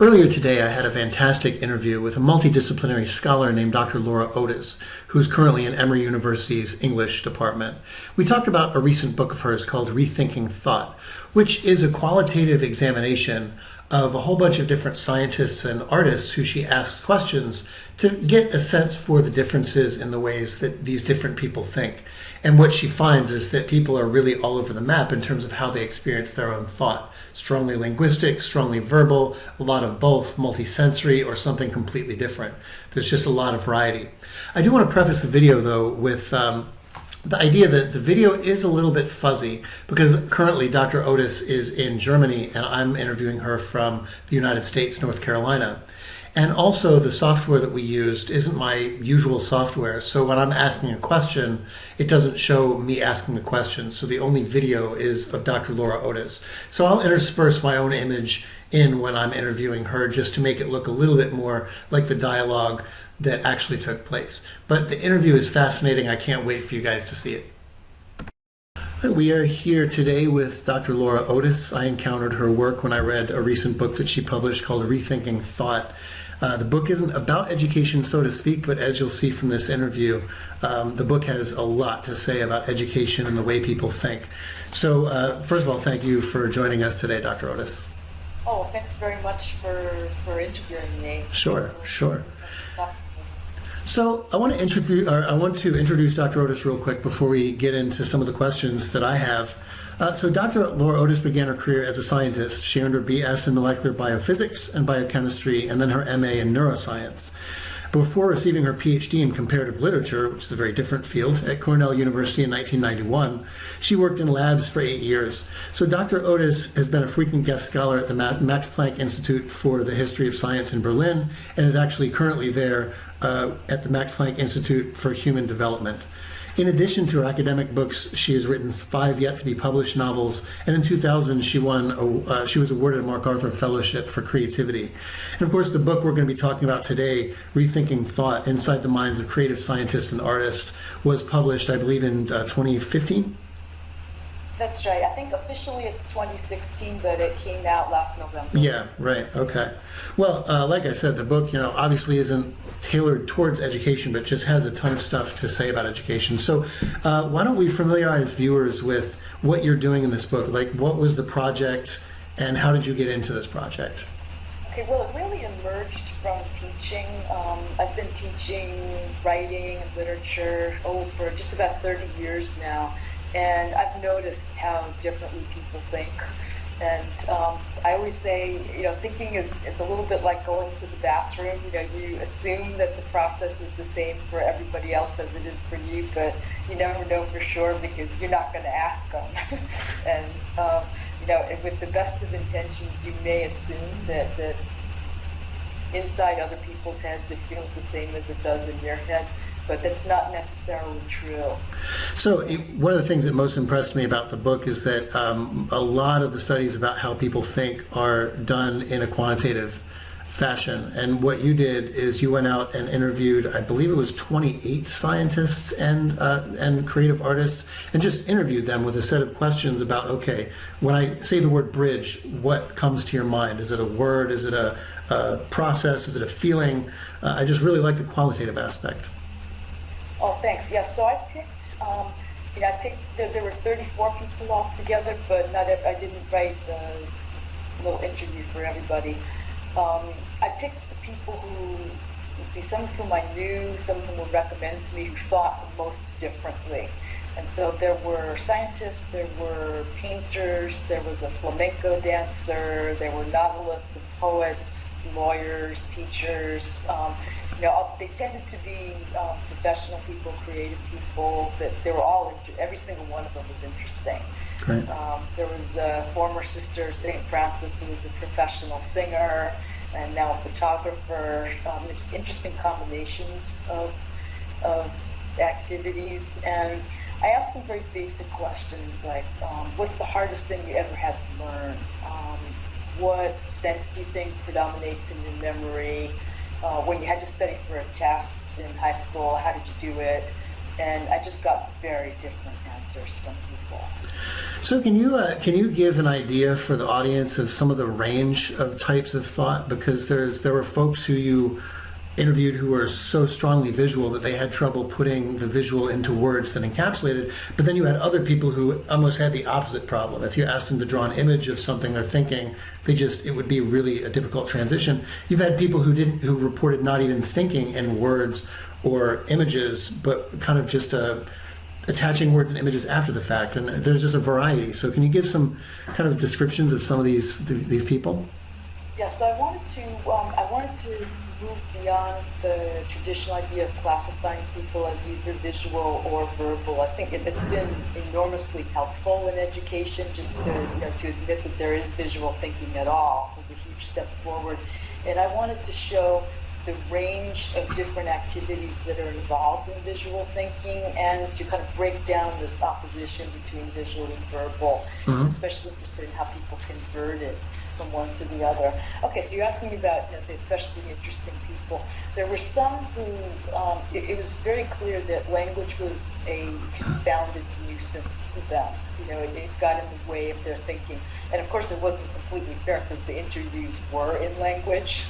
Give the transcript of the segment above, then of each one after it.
Earlier today, I had a fantastic interview with a multidisciplinary scholar named Dr. Laura Otis, who's currently in Emory University's English department. We talked about a recent book of hers called Rethinking Thought, which is a qualitative examination of a whole bunch of different scientists and artists who she asks questions to get a sense for the differences in the ways that these different people think. And what she finds is that people are really all over the map in terms of how they experience their own thought. Strongly linguistic, strongly verbal, a lot of both, multisensory, or something completely different. There's just a lot of variety. I do want to preface the video, though, with the idea that the video is a little bit fuzzy because currently Dr. Otis is in Germany and I'm interviewing her from the United States, North Carolina. And also the software that we used isn't my usual software. So when I'm asking a question, it doesn't show me asking the question. So the only video is of Dr. Laura Otis. So I'll intersperse my own image in when I'm interviewing her just to make it look a little bit more like the dialogue that actually took place. But the interview is fascinating. I can't wait for you guys to see it. We are here today with Dr. Laura Otis. I encountered her work when I read a recent book that she published called Rethinking Thought. The book isn't about education, so to speak, but as you'll see from this interview, the book has a lot to say about education and the way people think. So first of all, thank you for joining us today, Dr. Otis. Oh, thanks very much for interviewing me. Sure. So I want to introduce Dr. Otis real quick before we get into some of the questions that I have. So Dr. Laura Otis began her career as a scientist. She earned her BS in molecular biophysics and biochemistry, and then her MA in neuroscience. Before receiving her PhD in comparative literature, which is a very different field, at Cornell University in 1991, she worked in labs for 8 years. So Dr. Otis has been a frequent guest scholar at the Max Planck Institute for the History of Science in Berlin, and is actually currently there at the Max Planck Institute for Human Development. In addition to her academic books, she has written 5 yet-to-be-published novels, and in 2000 she was awarded a MacArthur Fellowship for creativity. And of course, the book we're going to be talking about today, Rethinking Thought, Inside the Minds of Creative Scientists and Artists, was published, I believe, in 2015? That's right. I think officially it's 2016, but it came out last November. Yeah, right. Okay. Well, like I said, the book, obviously isn't tailored towards education, but just has a ton of stuff to say about education. So why don't we familiarize viewers with what you're doing in this book? Like, what was the project, and how did you get into this project? Okay, well, it really emerged from teaching. I've been teaching writing and literature for just about 30 years now. And I've noticed how differently people think. And I always say, thinking it's a little bit like going to the bathroom. You assume that the process is the same for everybody else as it is for you, but you never know for sure because you're not going to ask them. And with the best of intentions, you may assume that inside other people's heads it feels the same as it does in your head. But that's not necessarily true. So one of the things that most impressed me about the book is that a lot of the studies about how people think are done in a quantitative fashion. And what you did is you went out and interviewed, I believe it was 28 scientists and creative artists, and just interviewed them with a set of questions about, okay, when I say the word bridge, what comes to your mind? Is it a word? Is it a process? Is it a feeling? I just really like the qualitative aspect. Oh, thanks. Yeah, so I picked, there were 34 people altogether, but I didn't write the little interview for everybody. I picked the people who, some of whom I knew, some of whom were recommended to me, who thought most differently. And so there were scientists, there were painters, there was a flamenco dancer, there were novelists and poets, lawyers, teachers. They tended to be professional people, creative people. That they were all every single one of them was interesting. Great. There was a former Sister St. Francis who was a professional singer and now a photographer. Just interesting combinations of activities. And I asked them very basic questions like, what's the hardest thing you ever had to learn? What sense do you think predominates in your memory? When you had to study for a test in high school, how did you do it? And I just got very different answers from people. So can you give an idea for the audience of some of the range of types of thought? Because there were folks who you interviewed who were so strongly visual that they had trouble putting the visual into words that encapsulated, but then you had other people who almost had the opposite problem. If you asked them to draw an image of something they're thinking, it would be really a difficult transition. You've had people who reported not even thinking in words or images, but kind of just attaching words and images after the fact, and there's just a variety. So can you give some kind of descriptions of some of these people? Yes, so I wanted to move beyond the traditional idea of classifying people as either visual or verbal. I think it's been enormously helpful in education just to admit that there is visual thinking at all. It was a huge step forward. And I wanted to show the range of different activities that are involved in visual thinking, and to kind of break down this opposition between visual and verbal, especially interested in how people convert it from one to the other. Okay, so you're asking me about, say, especially interesting people. There were some who, it was very clear that language was a confounded nuisance to them. It got in the way of their thinking. And of course, it wasn't completely fair because the interviews were in language.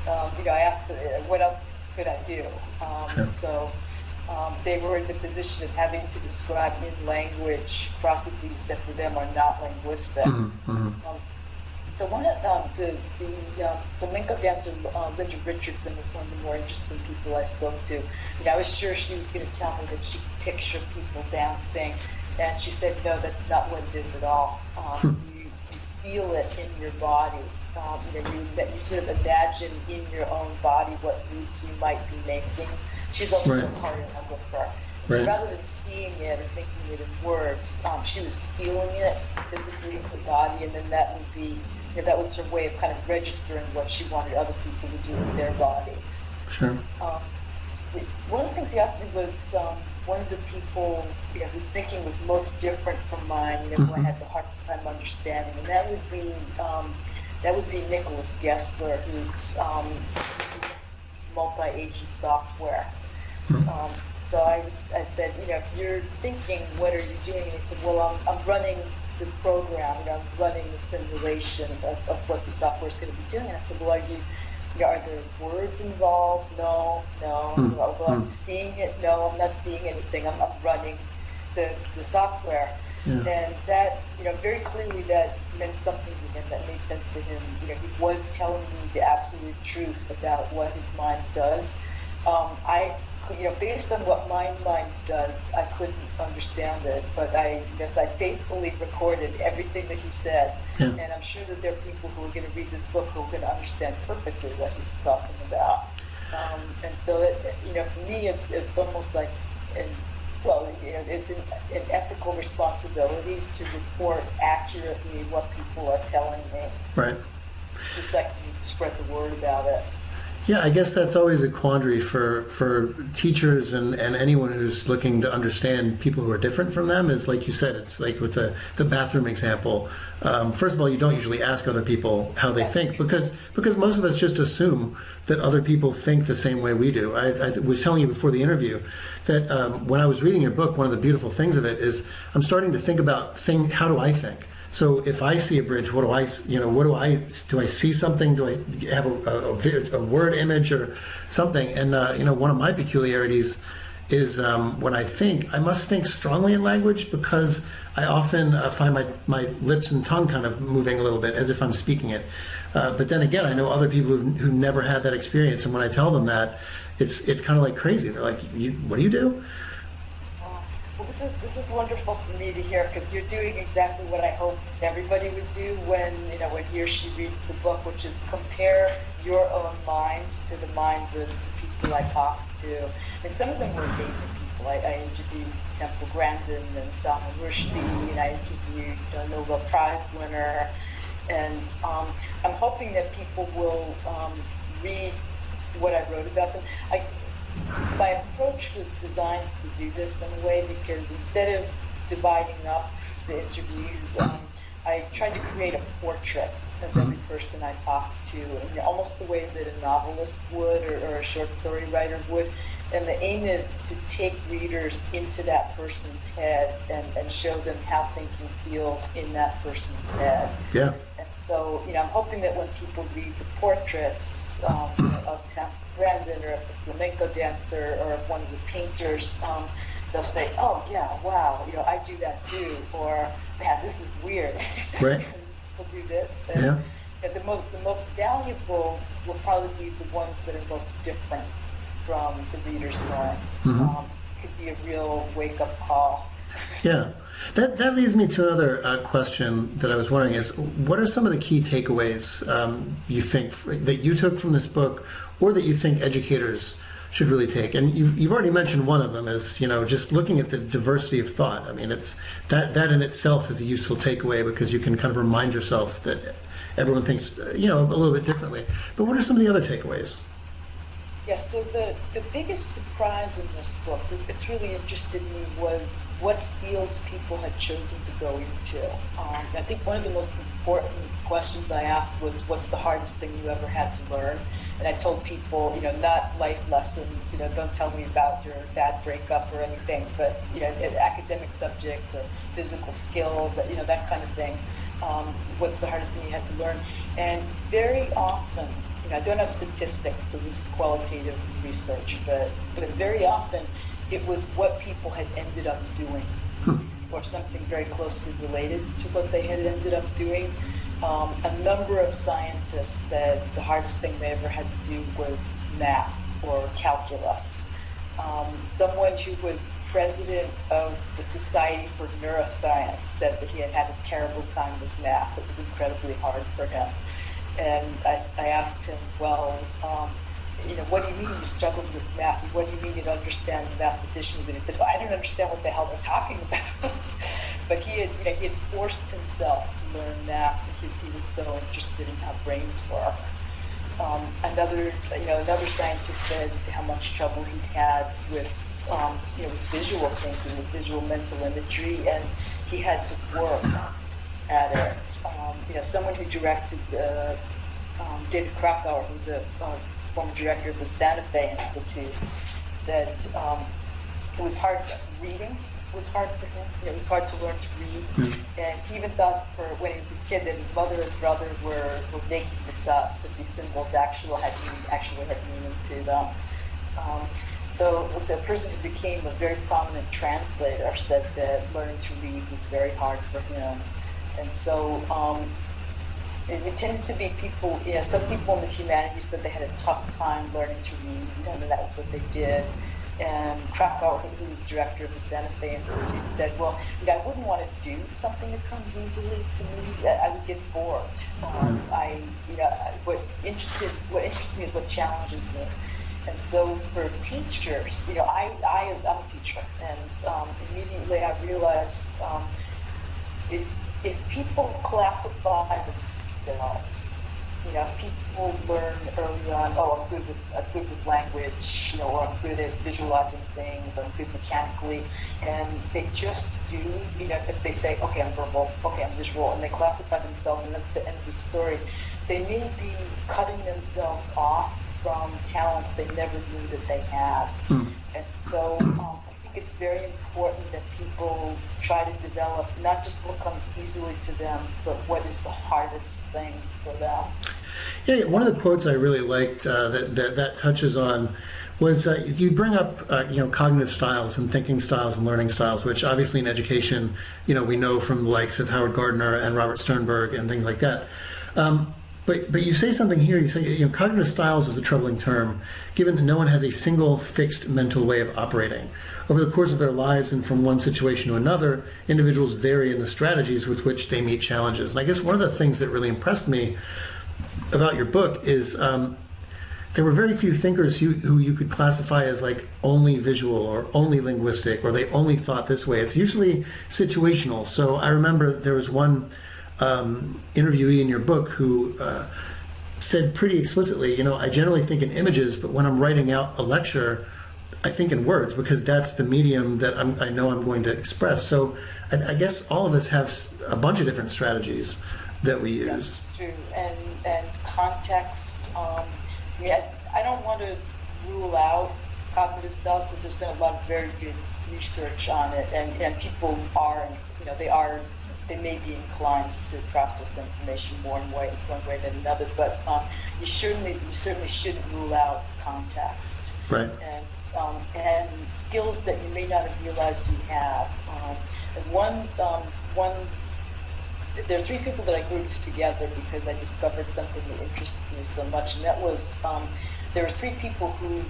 I asked, what else could I do? Sure. So they were in the position of having to describe in language processes that for them are not linguistic. So one of the flamenco dancer, Linda Richardson, was one of the more interesting people I spoke to. I was sure she was going to tell me that she could picture people dancing, and she said, no, that's not what it is at all. You feel it in your body. You sort of imagine in your own body what moves you might be making. She's also a choreographer. Right. So rather than seeing it or thinking it in words, she was feeling it physically in her body, and then that would be, that was her way of kind of registering what she wanted other people to do with their bodies. Sure. One of the things he asked me was one of the people whose thinking was most different from mine, who I had the hardest time understanding, and that would be Nicholas Gessler, who's multi-agent software. So I said, if you're thinking, what are you doing? And he said, well, I'm running the program, I'm running the simulation of what the software is going to be doing. And I said, well, are there words involved? No. Well, are you seeing it? No, I'm not seeing anything. I'm running the software. Yeah. And that, very clearly that meant something to him, that made sense to him. He was telling me the absolute truth about what his mind does. Based on what my mind does, I couldn't understand it, but I faithfully recorded everything that he said. Yeah. And I'm sure that there are people who are going to read this book who are going to understand perfectly what he's talking about. And so, for me, it's almost like, it's an ethical responsibility to report accurately what people are telling me. Right. Just like you spread the word about it. Yeah, I guess that's always a quandary for teachers and anyone who's looking to understand people who are different from them. Is like you said, it's like with the bathroom example. First of all, you don't usually ask other people how they think because most of us just assume that other people think the same way we do. I was telling you before the interview that when I was reading your book, one of the beautiful things of it is I'm starting to think about how do I think? So if I see a bridge, do I see something? Do I have a word image or something? And one of my peculiarities is when I think, I must think strongly in language because I often find my lips and tongue kind of moving a little bit as if I'm speaking it. But then again, I know other people who never had that experience, and when I tell them that, it's kind of like crazy. They're like, what do you do? Well, this is wonderful for me to hear, because you're doing exactly what I hoped everybody would do when he or she reads the book, which is compare your own minds to the minds of the people I talked to. And some of them were amazing people. I interviewed Temple Grandin and Salman Rushdie, and I interviewed a Nobel Prize winner. And I'm hoping that people will read what I wrote about them. My approach was designed to do this in a way because instead of dividing up the interviews, I tried to create a portrait of every person I talked to, and almost the way that a novelist would or a short story writer would. And the aim is to take readers into that person's head and show them how thinking feels in that person's head. Yeah. And so, I'm hoping that when people read the portraits of Brandon, or of the flamenco dancer, or of one of the painters, they'll say, "Oh yeah, wow, I do that too," or "Man, this is weird." Right. We'll do this. And the most valuable will probably be the ones that are most different from the reader's minds. Could be a real wake-up call. Yeah. That leads me to another question that I was wondering is, what are some of the key takeaways you think that you took from this book, or that you think educators should really take? And you've already mentioned one of them is, just looking at the diversity of thought. I mean, it's that in itself is a useful takeaway, because you can kind of remind yourself that everyone thinks, a little bit differently. But what are some of the other takeaways? Yeah, so the biggest surprise in this book, it's really interested me, was what fields people had chosen to go into. I think one of the most important questions I asked was, what's the hardest thing you ever had to learn? And I told people, not life lessons, don't tell me about your bad breakup or anything, but, academic subjects or physical skills, that kind of thing. What's the hardest thing you had to learn? And very often, I don't have statistics, so this is qualitative research, but very often it was what people had ended up doing, or something very closely related to what they had ended up doing. A number of scientists said the hardest thing they ever had to do was math or calculus. Someone who was president of the Society for Neuroscience said that he had had a terrible time with math. It was incredibly hard for him. And I asked him, well, what do you mean you struggled with math? What do you mean you don't understand mathematicians? And he said, well, I don't understand what the hell they're talking about. But he had forced himself to learn math because he was so interested in how brains work. Another scientist said how much trouble he'd had with visual thinking, with visual mental imagery, and he had to work at it. Someone who directed David Krakauer, who's a former director of the Santa Fe Institute, said it was hard. Reading was hard for him. It was hard to learn to read, and he even thought, for when he was a kid, that his mother and brother were making this up, that these symbols actually had meaning to them. So a person who became a very prominent translator said that learning to read was very hard for him. And so it tended to be people, some people in the humanities said they had a tough time learning to read, and that was what they did. And Krakauer, who was director of the Santa Fe Institute, said, well, I wouldn't want to do something that comes easily to me. I would get bored. What interests me is what challenges me. And so for teachers, I'm a teacher, and immediately I realized if people classify themselves, people learn early on, I'm good with language, or I'm good at visualizing things, I'm good mechanically, and they just do, if they say, okay, I'm verbal, okay, I'm visual, and they classify themselves, and that's the end of the story, they may be cutting themselves off from talents they never knew that they had. And so I think it's very important that people try to develop not just what comes easily to them, but what is the hardest thing for them. Yeah, one of the quotes I really liked that touches on was you bring up cognitive styles and thinking styles and learning styles, which obviously in education we know from the likes of Howard Gardner and Robert Sternberg and things like that. But you say something here. You say cognitive styles is a troubling term, given that no one has a single fixed mental way of operating. Over the course of their lives and from one situation to another, individuals vary in the strategies with which they meet challenges. And I guess one of the things that really impressed me about your book is there were very few thinkers who you could classify as like only visual or only linguistic, or they only thought this way. It's usually situational. So I remember there was one interviewee in your book who said pretty explicitly, I generally think in images, but when I'm writing out a lecture, I think in words, because that's the medium that I know I'm going to express. So I guess all of us have a bunch of different strategies that we use. That's true, and context. I don't want to rule out cognitive styles because there's been a lot of very good research on it, and people are, they may be inclined to process information more in one way than another, but you certainly shouldn't rule out context. Right. And skills that you may not have realized you have. There are three people that I grouped together because I discovered something that interested me so much, and that was there were three people who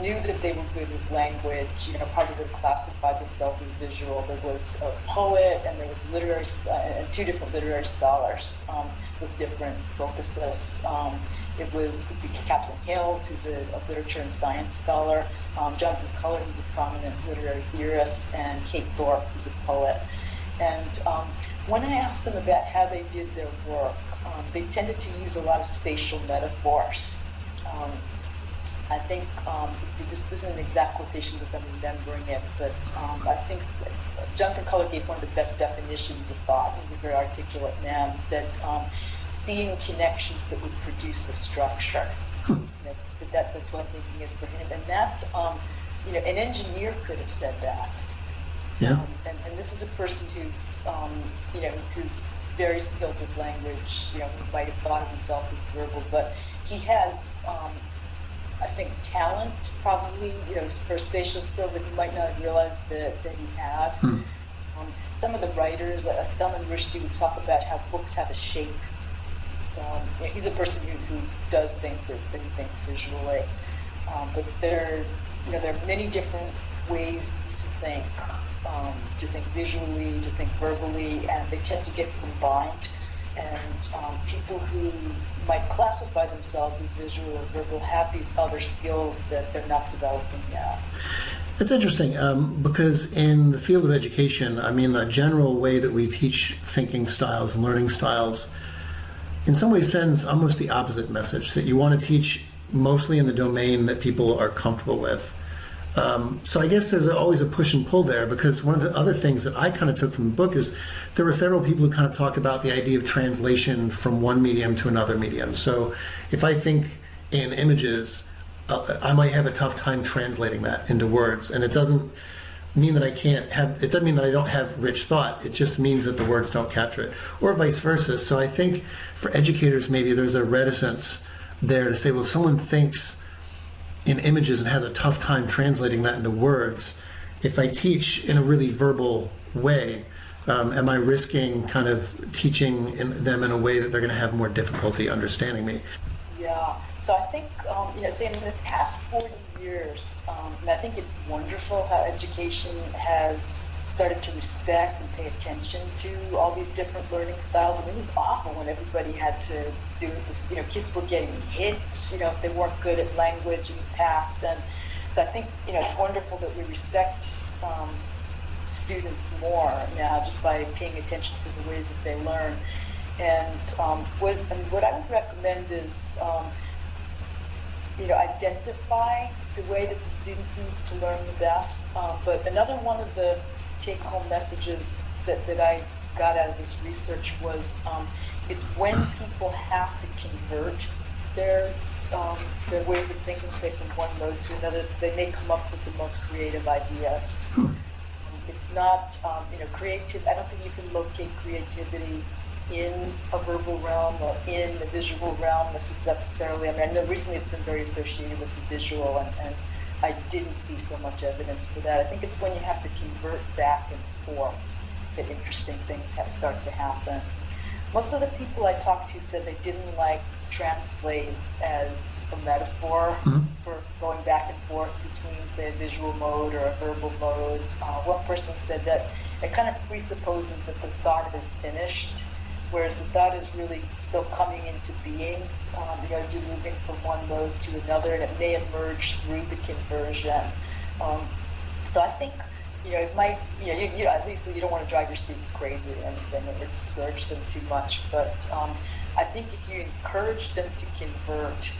knew that they were good with language. Part of them classified themselves as visual. There was a poet, and there was and two different literary scholars with different focuses. It was Catherine Hales, who's a literature and science scholar, Jonathan Culler, who's a prominent literary theorist, and Kate Thorpe, who's a poet. And when I asked them about how they did their work, they tended to use a lot of spatial metaphors. I think, this isn't an exact quotation because I'm remembering it, but I think Jonathan Culler gave one of the best definitions of thought. He's a very articulate man. He said, seeing connections that would produce a structure. That's what thinking is for him. And that, an engineer could have said that. Yeah. And this is a person who's very skilled with language. He might have thought of himself as verbal, but he has, I think, talent probably, for spatial skills that he might not have realized that he had. Some of the writers, like Salman Rushdie, would talk about how books have a shape. He's a person who does think that he thinks visually, but there are many different ways to think visually, to think verbally, and they tend to get combined. And people who might classify themselves as visual or verbal have these other skills that they're not developing yet. It's interesting because in the field of education, the general way that we teach thinking styles and learning styles in some ways sends almost the opposite message, that you want to teach mostly in the domain that people are comfortable with. So I guess there's always a push and pull there, because one of the other things that I kind of took from the book is there were several people who kind of talked about the idea of translation from one medium to another medium. So if I think in images, I might have a tough time translating that into words, and it doesn't mean that it doesn't mean that I don't have rich thought. It just means that the words don't capture it, or vice versa. So I think for educators, maybe there's a reticence there to say, well, if someone thinks in images and has a tough time translating that into words, if I teach in a really verbal way, am I risking kind of teaching them in a way that they're going to have more difficulty understanding me? Yeah. So I think, say in the past 40 years, and I think it's wonderful how education has started to respect and pay attention to all these different learning styles. It was awful when everybody had to do this. Kids were getting hit, if they weren't good at language in the past. And so I think, it's wonderful that we respect students more now just by paying attention to the ways that they learn. And what I would recommend is, identify the way that the student seems to learn the best. But another one of the take-home messages that I got out of this research was it's when people have to convert their ways of thinking, say from one mode to another, they may come up with the most creative ideas. It's not, creative. I don't think you can locate creativity in a verbal realm or in the visual realm necessarily. I know recently it's been very associated with the visual, and I didn't see so much evidence for that. I think it's when you have to convert back and forth that interesting things start to happen. Most of the people I talked to said they didn't like translate as a metaphor for going back and forth between, say, a visual mode or a verbal mode. One person said that it kind of presupposes that the thought is finished, whereas the thought is really still coming into being, as you're moving from one mode to another, and it may emerge through the conversion. So I think, it might, at least you don't want to drive your students crazy or anything, or discourage them too much, but I think if you encourage them to convert,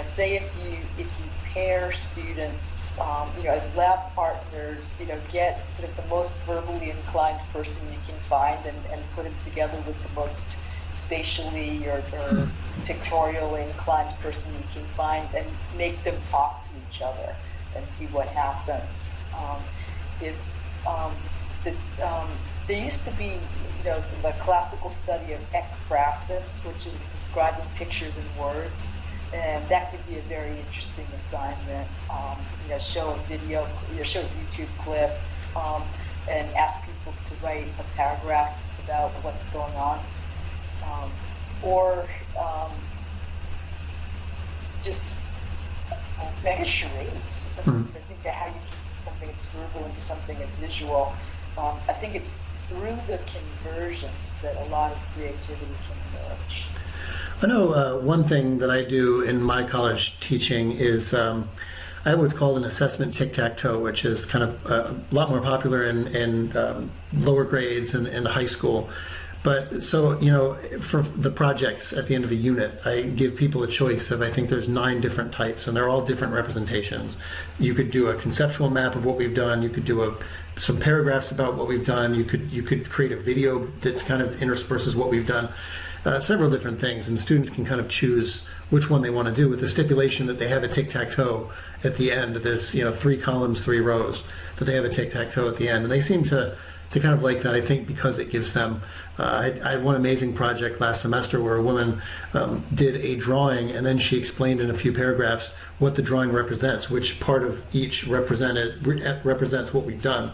say if you pair students, as lab partners, get sort of the most verbally inclined person you can find and put them together with the most spatially or pictorially inclined person you can find, and make them talk to each other and see what happens. There used to be, the classical study of ekphrasis, which is describing pictures in words, and that could be a very interesting assignment. Show a video, show a YouTube clip, and ask people to write a paragraph about what's going on, or just mega charades. I think that how you keep something that's verbal into something that's visual. I think it's through the conversions that a lot of creativity can emerge. I know one thing that I do in my college teaching is I have what's called an assessment Tic Tac Toe, which is kind of a lot more popular in lower grades and in high school. But so, for the projects at the end of a unit, I give people a choice of, I think there's 9 different types, and they're all different representations. You could do a conceptual map of what we've done. You could do some paragraphs about what we've done. You could create a video that kind of intersperses what we've done. Several different things, and students can kind of choose which one they want to do, with the stipulation that they have a tic-tac-toe at the end. There's 3 columns, 3 rows, that they have a tic-tac-toe at the end, and they seem to kind of like that, I think, because it gives them. I had one amazing project last semester where a woman did a drawing, and then she explained in a few paragraphs what the drawing represents, which part of each represents what we've done.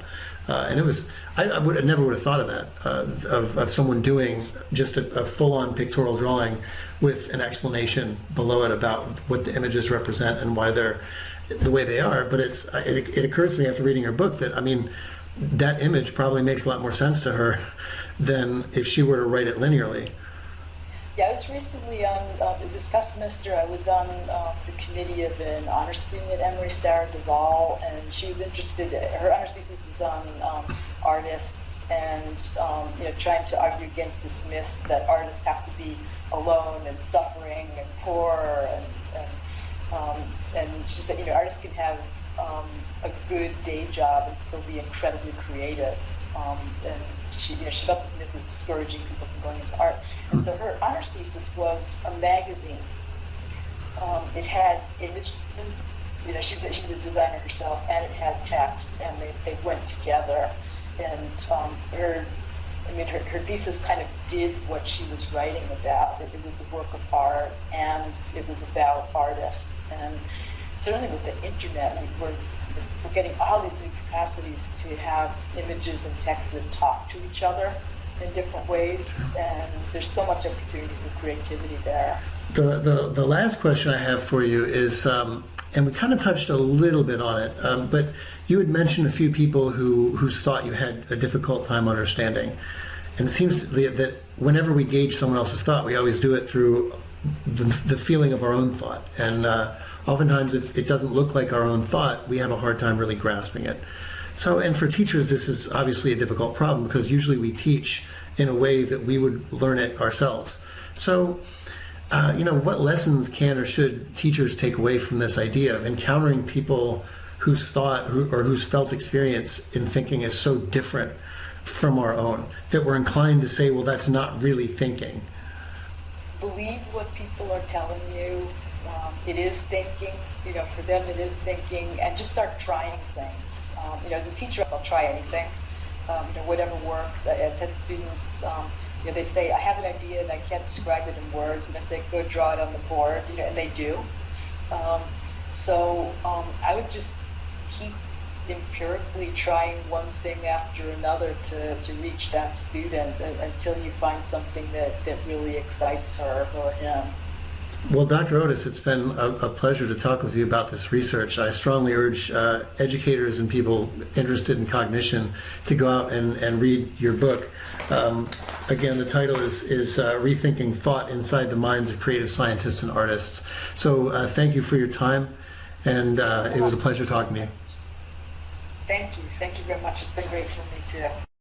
And it was, I never would have thought of that, of someone doing just a full-on pictorial drawing with an explanation below it about what the images represent and why they're the way they are. But it occurs to me after reading her book that, that image probably makes a lot more sense to her than if she were to write it linearly. Yeah, I was recently on, this past semester, I was on the committee of an honor student at Emory, Sarah Duvall, and she was interested, her honors thesis was on artists and, trying to argue against this myth that artists have to be alone and suffering and poor, and she said, artists can have a good day job and still be incredibly creative. And she felt this myth was discouraging people from going into art. And so her honors thesis was a magazine. It had images, she's a designer herself, and it had text, and they went together. And her thesis kind of did what she was writing about. It was a work of art, and it was about artists. And certainly with the internet, we're getting all these new capacities to have images and text that talk to each other in different ways, and there's so much opportunity for creativity there. The last question I have for you is, and we kind of touched a little bit on it, but you had mentioned a few people whose thought you had a difficult time understanding. And it seems that whenever we gauge someone else's thought, we always do it through the feeling of our own thought. And oftentimes, if it doesn't look like our own thought, we have a hard time really grasping it. So, and for teachers, this is obviously a difficult problem, because usually we teach in a way that we would learn it ourselves. So, what lessons can or should teachers take away from this idea of encountering people whose thought or whose felt experience in thinking is so different from our own, that we're inclined to say, well, that's not really thinking? Believe what people are telling you. It is thinking, for them it is thinking, and just start trying things. As a teacher, I'll try anything, whatever works. I've had students, they say, I have an idea and I can't describe it in words, and I say, go draw it on the board, and they do. So I would just keep empirically trying one thing after another to reach that student until you find something that really excites her or him. Well, Dr. Otis, it's been a pleasure to talk with you about this research. I strongly urge educators and people interested in cognition to go out and read your book. Again, the title is Rethinking Thought Inside the Minds of Creative Scientists and Artists. So thank you for your time, and it was a pleasure talking to you. Thank you. Thank you very much. It's been great for me, too.